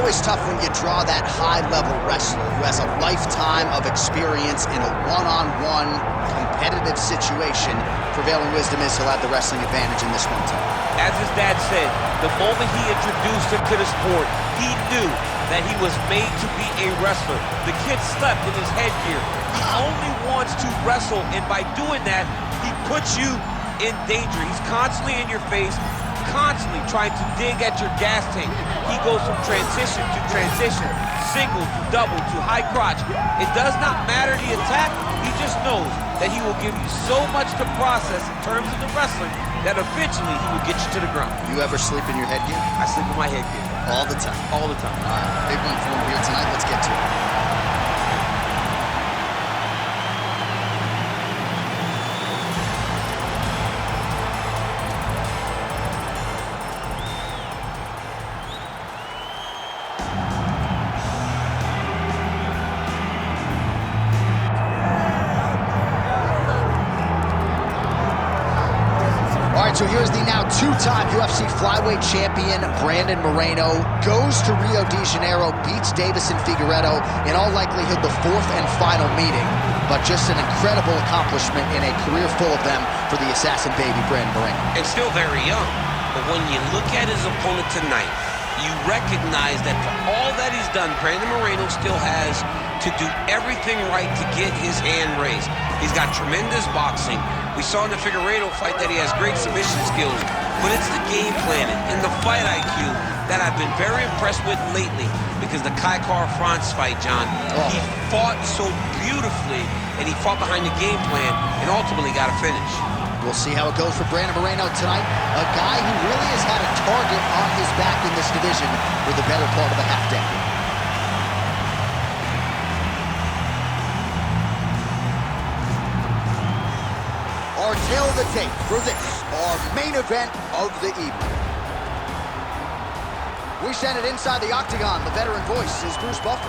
always tough when you draw that high-level wrestler who has a lifetime of experience in a one-on-one competitive situation. Prevailing wisdom is he'll have the wrestling advantage in this one, too. As his dad said, the moment he introduced him to the sport, he knew that he was made to be a wrestler. The kid slept in his headgear. He only wants to wrestle, and by doing that, he puts you in danger. He's constantly in your face, constantly trying to dig at your gas tank. He goes from transition to transition, single to double to high crotch. It does not matter the attack. He just knows that he will give you so much to process in terms of the wrestling that eventually he will get you to the ground. You ever sleep in your headgear? I sleep in my headgear. All the time? All the time. All right, big one for him here tonight. Let's get to it. So here's the now two-time UFC flyweight champion, Brandon Moreno, goes to Rio de Janeiro, beats Davison Figueiredo, in all likelihood the fourth and final meeting, but just an incredible accomplishment in a career full of them for the assassin baby, Brandon Moreno. And still very young, but when you look at his opponent tonight, you recognize that for all that he's done, Brandon Moreno still has to do everything right to get his hand raised. He's got tremendous boxing. We saw in the Figueiredo fight that he has great submission skills, but it's the game planning and the fight IQ that I've been very impressed with lately, because the Kai Kara-France fight, John, he fought so beautifully, and he fought behind the game plan and ultimately got a finish. We'll see how it goes for Brandon Moreno tonight, a guy who really has had a target on his back in this division for the better part of a half-decade. Our tail of the tape for this, our main event of the evening. We send it inside the octagon. The veteran voice is Bruce Buffer.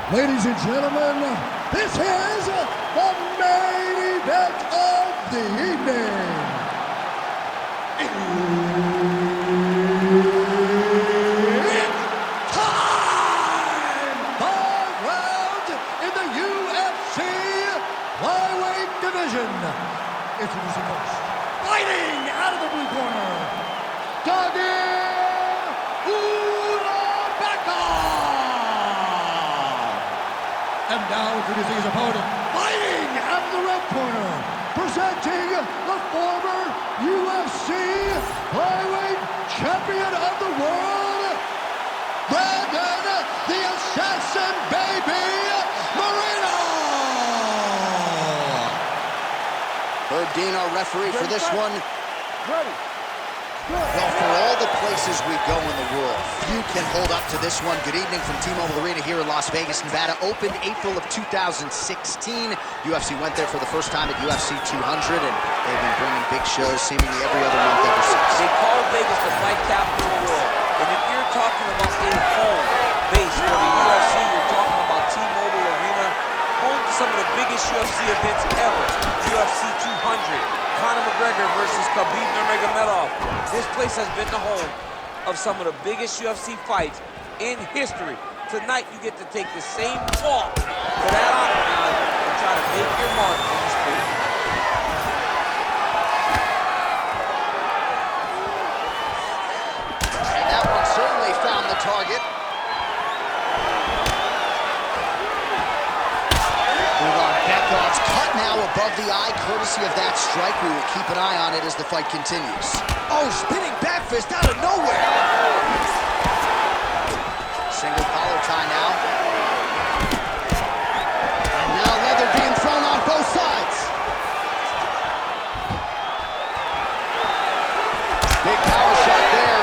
Ladies and gentlemen, this is the main event of the evening. It's time! 5 rounds in the UFC flyweight division. Introducing first, fighting out of the blue corner, Tagir Ulanbekov. And now introducing his opponent, fighting out of the red corner, presenting the former UFC flyweight champion of the world, Brandon the Assassin Baby Moreno. Herb Dean, our referee for this one. Ready. Well, for all the places we go in the world, few can hold up to this one. Good evening from T-Mobile Arena here in Las Vegas, Nevada. Opened April of 2016. UFC went there for the first time at UFC 200, and they've been bringing big shows seemingly every other month ever since. They call Vegas the fight capital of the world. And if you're talking about a home base for the UFC, you're talking about T-Mobile Arena, home to some of the biggest UFC events ever. UFC 200. Conor McGregor versus Khabib Nurmagomedov. This place has been the home of some of the biggest UFC fights in history. Tonight, you get to take the same walk to that octagon and try to make your mark in the sport. And that one certainly found the target. Ulanbekov's cut now above the eye, courtesy of that strike. We will keep an eye on it as the fight continues. Oh, spinning back fist out of nowhere. Single collar tie now. And now leather being thrown on both sides. Big power shot there.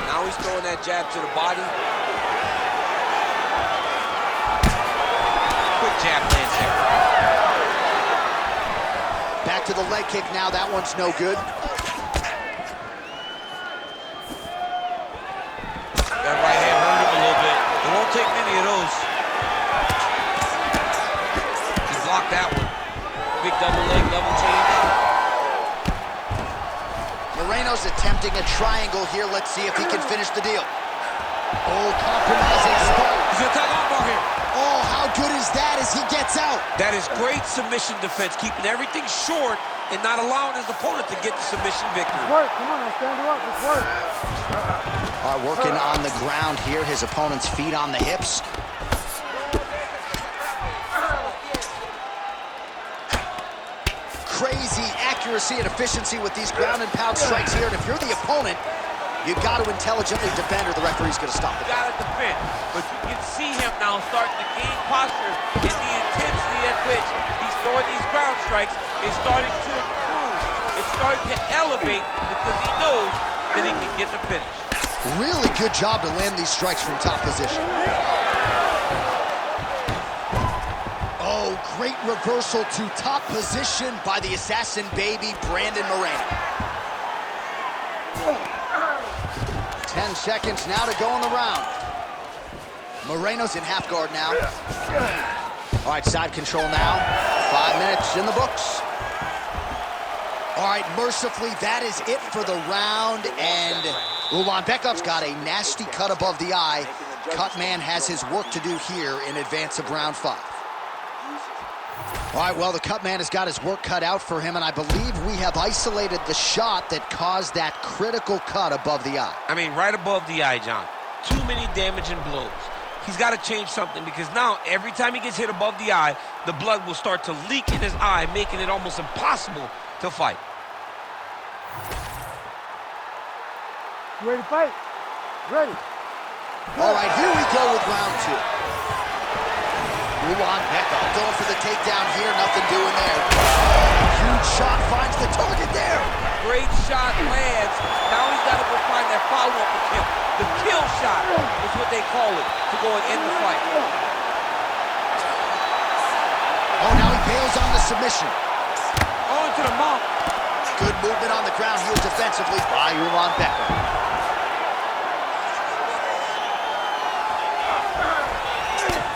Now he's throwing that jab to the body. Quick jab lands there. Back to the leg kick now. That one's no good. That right hand hurt him a little bit. It won't take many of those. He blocked that one. Big double Moreno's attempting a triangle here. Let's see if he can finish the deal. Oh, compromising spot. He's gonna tag armbar here. Oh, how good is that as he gets out? That is great submission defense, keeping everything short and not allowing his opponent to get the submission victory. Work, come on, I'll stand you up, let's work. All right, working on the ground here, his opponent's feet on the hips. Crazy accuracy and efficiency with these ground and pound strikes here, and if you're the opponent, you got to intelligently defend or the referee's going to stop it. You got to defend, but you can see him now starting to gain posture, and the intensity at which he's throwing these ground strikes is starting to improve. It's starting to elevate because he knows that he can get the finish. Really good job to land these strikes from top position. Oh, great reversal to top position by the assassin baby, Brandon Moreno. 10 seconds now to go in the round. Moreno's in half guard now. All right, side control now. 5 minutes in the books. All right, mercifully, that is it for the round, and Ulanbekov's got a nasty cut above the eye. Cut man has his work to do here in advance of round 5. All right, well, the cut man has got his work cut out for him, and I believe we have isolated the shot that caused that critical cut above the eye. I mean, right above the eye, John. Too many damaging blows. He's got to change something because now every time he gets hit above the eye, the blood will start to leak in his eye, making it almost impossible to fight. You ready to fight? Ready. All right, here we go with round 2. Ulanbekov going for the takedown here, nothing doing there. Huge shot finds the target there. Great shot lands. Now he's got to go find that follow-up attempt. The kill shot is what they call it to go and end the fight. Oh, now he bails on the submission. Oh, into the mount. Good movement on the ground here defensively by Ulanbekov.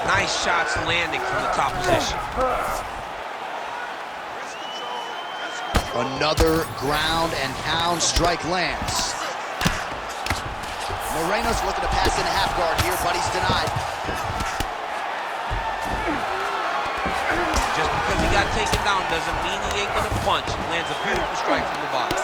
Nice shots landing from the top position. Another ground and pound strike lands. Moreno's looking to pass into half guard here, but he's denied. Just because he got taken down doesn't mean he ain't gonna punch. He lands a beautiful strike from the bottom.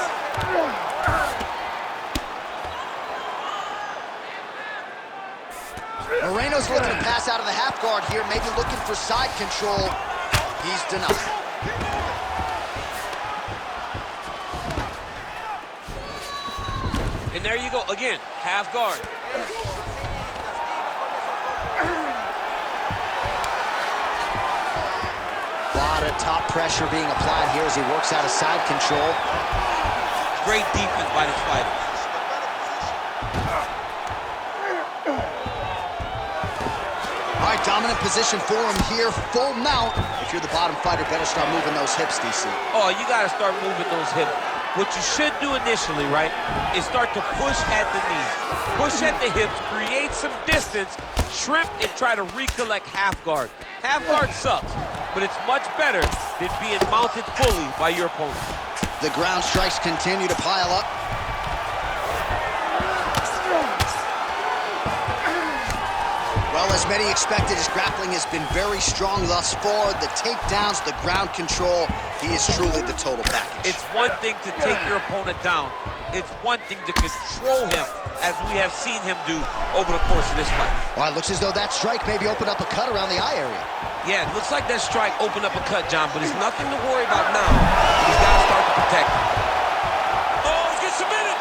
Moreno's looking to pass out of the half guard here, maybe looking for side control. He's denied. And there you go, again, half guard. A lot of top pressure being applied here as he works out of side control. Great defense by this fighter. All right, dominant position for him here, full mount. If you're the bottom fighter, better start moving those hips, DC. Oh, you got to start moving those hips. What you should do initially, right, is start to push at the knees. Push at the hips, create some distance, shrimp, and try to recollect half guard. Half guard sucks, but it's much better than being mounted fully by your opponent. The ground strikes continue to pile up. Well, as many expected, his grappling has been very strong thus far. The takedowns, the ground control, he is truly the total package. It's one thing to take your opponent down. It's one thing to control him, as we have seen him do over the course of this fight. Well, it looks as though that strike maybe opened up a cut around the eye area. Yeah, it looks like that strike opened up a cut, John, but it's nothing to worry about now. He's got to start to protect him. Oh, he gets submitted!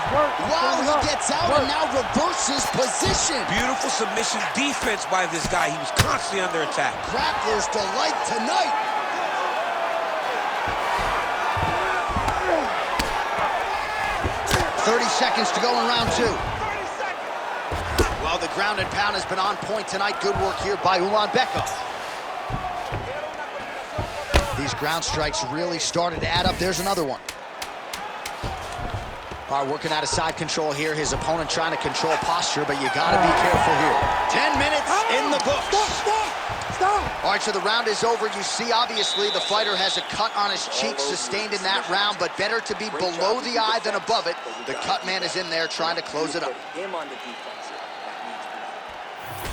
Wow, he gets out and now reverses position. Beautiful submission defense by this guy. He was constantly under attack. Grappler's delight tonight. "30 seconds to go in round 2. Well, the ground and pound has been on point tonight. Good work here by Ulanbekov. These ground strikes really started to add up. There's another one. All right, working out of side control here. His opponent trying to control posture, but you got to be careful here. 10 minutes in the books. Stop! All right, so the round is over. You see, obviously, the fighter has a cut on his cheek sustained in that round, but better to be below the eye than above it. The cut man is in there trying to close it up.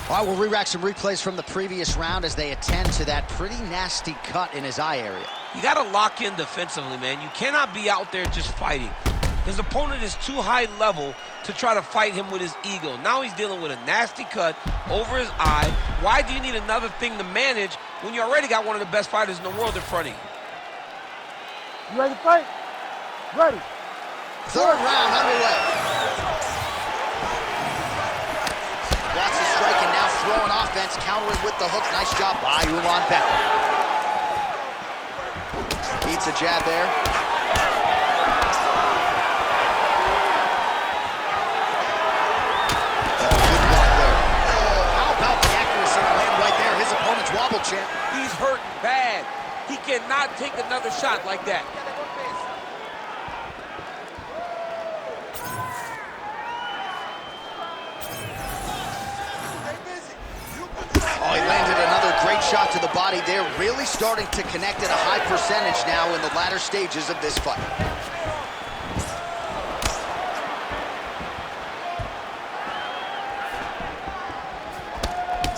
All right, we'll re-rack some replays from the previous round as they attend to that pretty nasty cut in his eye area. You got to lock in defensively, man. You cannot be out there just fighting. His opponent is too high level to try to fight him with his ego. Now he's dealing with a nasty cut over his eye. Why do you need another thing to manage when you already got one of the best fighters in the world in front of you? You ready to fight? Ready. Third round underway. Watch the strike and now throwing offense, countering with the hook. Nice job by Ulanbekov. Beats a jab there. Wobble champ. He's hurting bad. He cannot take another shot like that. Oh, he landed another great shot to the body there. Really starting to connect at a high percentage now in the latter stages of this fight.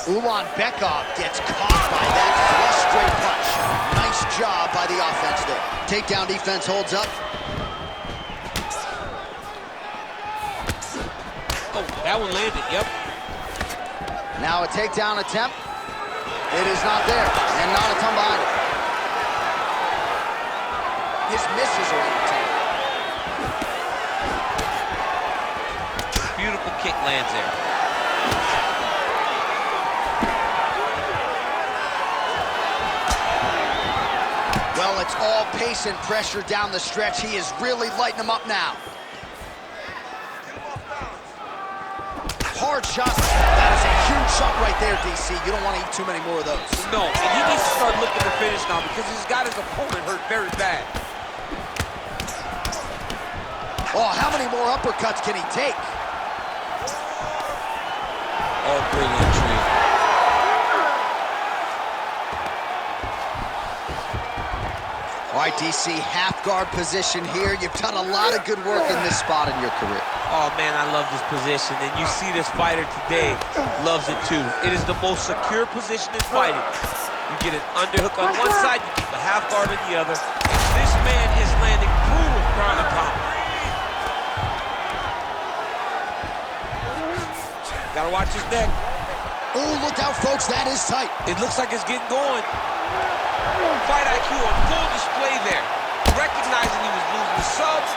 Ulanbekov gets caught by that flush straight punch. Nice job by the offense there. Takedown defense holds up. Oh, that one landed, yep. Now a takedown attempt. It is not there, and not a ton behind it. His misses are entertaining. Beautiful kick lands there. Well, it's all pace and pressure down the stretch. He is really lighting them up now. Hard shot. That is a huge shot right there, DC. You don't want to eat too many more of those. No, and he needs to start looking to finish now because he's got his opponent hurt very bad. Oh, how many more uppercuts can he take? Oh, great entry. All right, DC, half guard position here. You've done a lot of good work in this spot in your career. Oh, man, I love this position, and you see this fighter today loves it, too. It is the most secure position in fighting. You get an underhook on one side, you keep a half guard on the other. This man is landing brutal ground and pound. Gotta watch his neck. Oh, look out, folks, that is tight. It looks like it's getting going. Fight IQ on full display there. Recognizing he was losing the subs,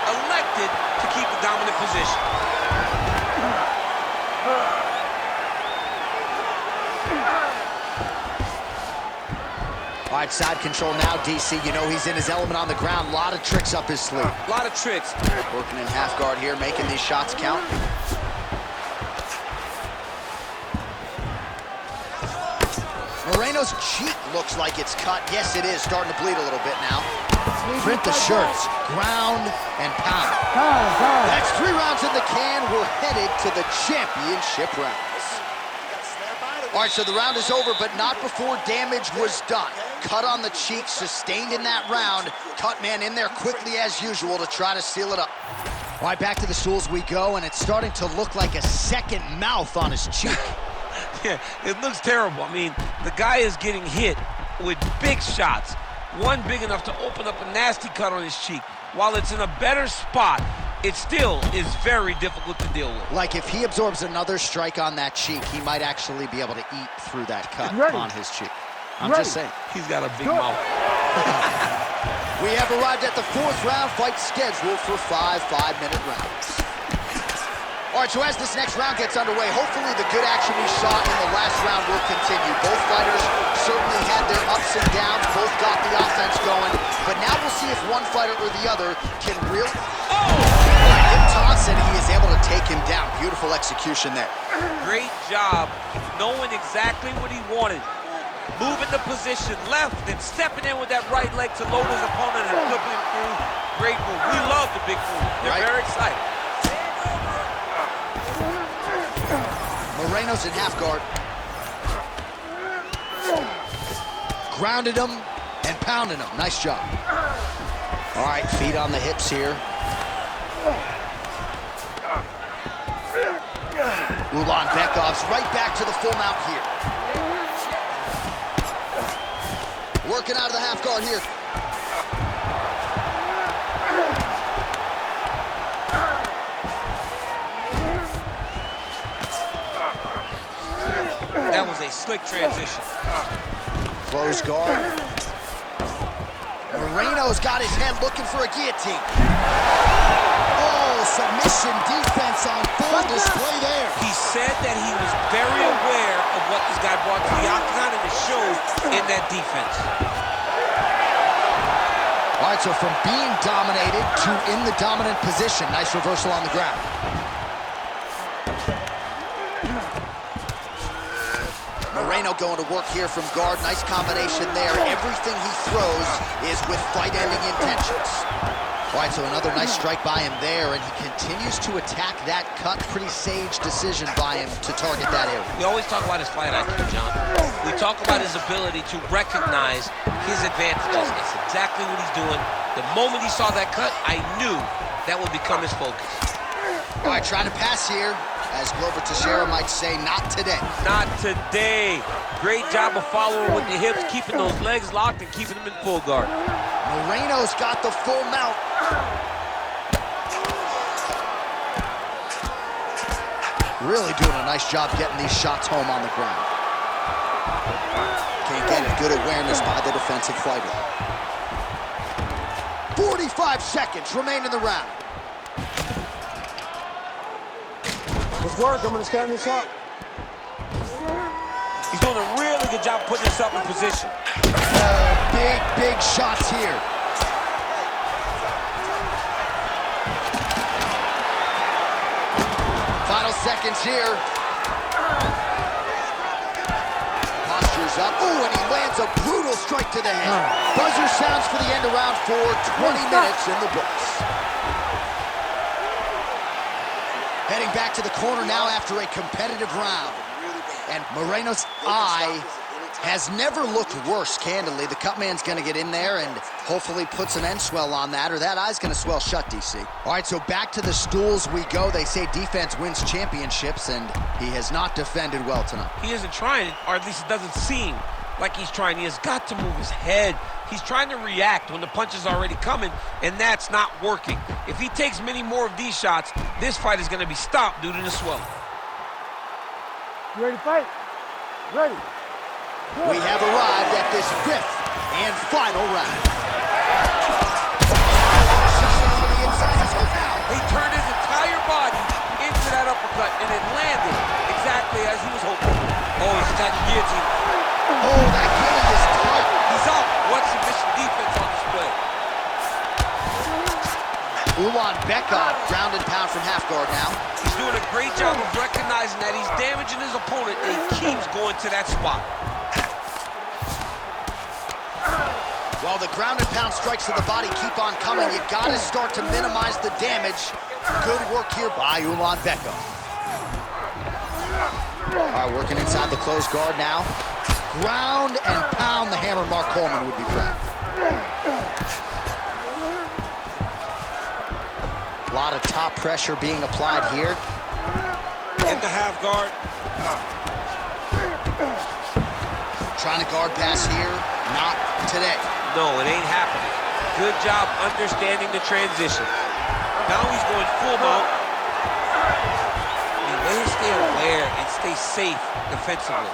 elected to keep the dominant position. All right, side control now, DC. You know he's in his element on the ground. A lot of tricks up his sleeve. A lot of tricks. Working in half guard here, making these shots count. Moreno's cheek looks like it's cut. Yes, it is. Starting to bleed a little bit now. Print the shirts. Ground and pound. That's 3 rounds in the can. We're headed to the championship rounds. All right, so the round is over, but not before damage was done. Cut on the cheek, sustained in that round. Cut man in there quickly as usual to try to seal it up. All right, back to the stools we go, and it's starting to look like a second mouth on his cheek. Yeah, it looks terrible. I mean, the guy is getting hit with big shots. One big enough to open up a nasty cut on his cheek. While it's in a better spot, it still is very difficult to deal with. Like if he absorbs another strike on that cheek, he might actually be able to eat through that cut on his cheek. I'm just saying. He's got a big mouth. We have arrived at the 4th round, fight scheduled for 5 5-minute rounds. All right, so as this next round gets underway, hopefully the good action we saw in the last round will continue. Both fighters certainly had their ups and downs, both got the offense going, but now we'll see if one fighter or the other can really... Hip toss, and he is able to take him down. Beautiful execution there. Great job knowing exactly what he wanted. Moving the position left and stepping in with that right leg to load his opponent and flipping him through. Great move. We love the big move. They're very excited. Moreno's in half guard. grounded him and pounded him. Nice job. All right, feet on the hips here. Ulanbekov's right back to the full mount here. Working out of the half guard here. That was a slick transition. Close guard. Moreno's got his head looking for a guillotine. Oh, submission defense on full display there. He said that he was very aware of what this guy brought to the octagon, and it showed in that defense. All right, so from being dominated to in the dominant position. Nice reversal on the ground. Moreno going to work here from guard. Nice combination there. Everything he throws is with fight-ending intentions. All right, so another nice strike by him there, and he continues to attack that cut. Pretty sage decision by him to target that area. We always talk about his fight IQ, John. We talk about his ability to recognize his advantages. That's exactly what he's doing. The moment he saw that cut, I knew that would become his focus. All right, trying to pass here. As Glover Teixeira might say, not today. Not today. Great job of following with the hips, keeping those legs locked and keeping them in full guard. Moreno's got the full mount. Really doing a nice job getting these shots home on the ground. Can't get it. Good awareness by the defensive fighter. 45 seconds remain in the round. Let's work. I'm going to stand this up. He's doing a really good job putting himself in position. Big shots here. Final seconds here. Posture's up. Ooh, and he lands a brutal strike to the head. Buzzer sounds for the end of round 4. 20 minutes in the books. Heading back to the corner now after a competitive round. And Moreno's eye has never looked worse, candidly. The cut man's going to get in there and hopefully put some end swell on that, or that eye's going to swell shut, DC. All right, so back to the stools we go. They say defense wins championships, and he has not defended well tonight. He isn't trying, or at least it doesn't seem like he's trying. He has got to move his head. He's trying to react when the punch is already coming, and that's not working. If he takes many more of these shots, this fight is going to be stopped due to the swelling. You ready to fight? Ready. We have arrived at this 5th and final round. He turned his entire body into that uppercut, and it landed exactly as he was hoping. Oh, he's attacking guillotine. Oh, that guillotine is tight. He's up. What submission defense on display. Ulanbekov, ground and pound from half guard now. He's doing a great job of recognizing that he's damaging his opponent, and he keeps going to that spot. While the ground and pound strikes to the body keep on coming, you gotta start to minimize the damage. Good work here by Ulanbekov. All right, working inside the closed guard now. Ground and pound, the hammer. Mark Coleman would be proud. A lot of top pressure being applied here. In the half guard. Trying to guard pass here. Not today. No, it ain't happening. Good job understanding the transition. Now he's going full mount. The way to stay aware and stay safe defensively.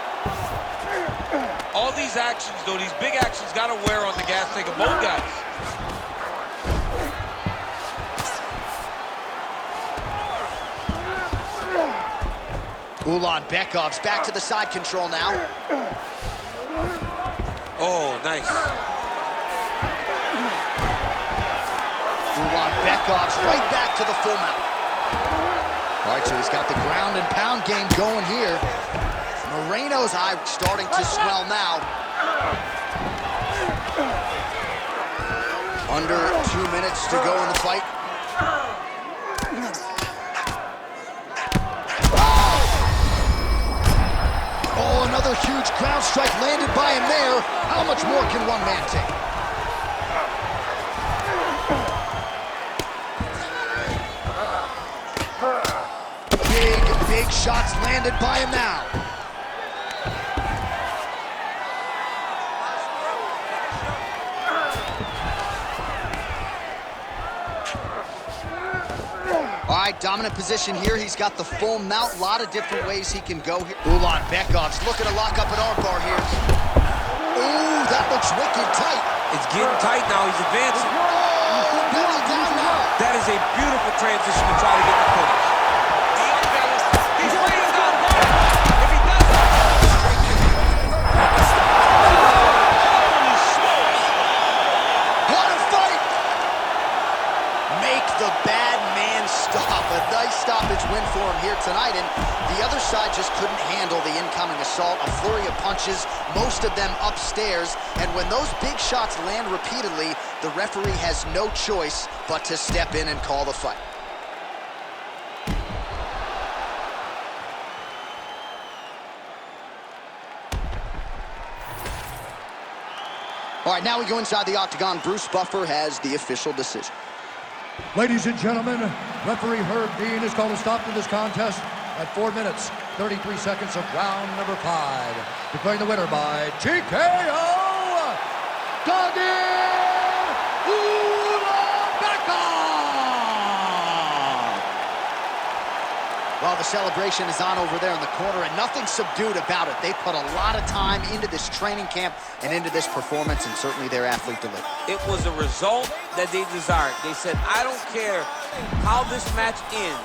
All these actions, though, these big actions, got to wear on the gas tank of both guys. Ulanbekov's back to the side control now. Oh, nice. Ulanbekov's right back to the full mount. All right, so he's got the ground and pound game going here. Moreno's eye starting to swell now. Under 2 minutes to go in the fight. Oh, another Another huge ground strike landed by him there. How much more can one man take? Big shots landed by him now. All right, dominant position here. He's got the full mount. A lot of different ways he can go here. Ulanbekov's looking to lock up an armbar here. Ooh, that looks wicked tight. It's getting tight now. He's advancing. Oh, belly down now. That is a beautiful transition to try to get the finish. He's laying down hard. If he doesn't... Holy smokes! What a fight! Make the bad man stop. A nice stoppage win for him here tonight, and the other side just couldn't handle the incoming assault. A flurry of punches, most of them upstairs, and when those big shots land repeatedly, the referee has no choice but to step in and call the fight. All right, now we go inside the octagon. Bruce Buffer has the official decision. Ladies and gentlemen, referee Herb Dean has called a stop to this contest at 4 minutes, 33 seconds of round number 5. Declaring the winner by TKO, Tagir Ulanbekov! Well, the celebration is on over there in the corner, and nothing subdued about it. They put a lot of time into this training camp and into this performance, and certainly their athlete delivered. It was a result that they desired. They said, I don't care how this match ends.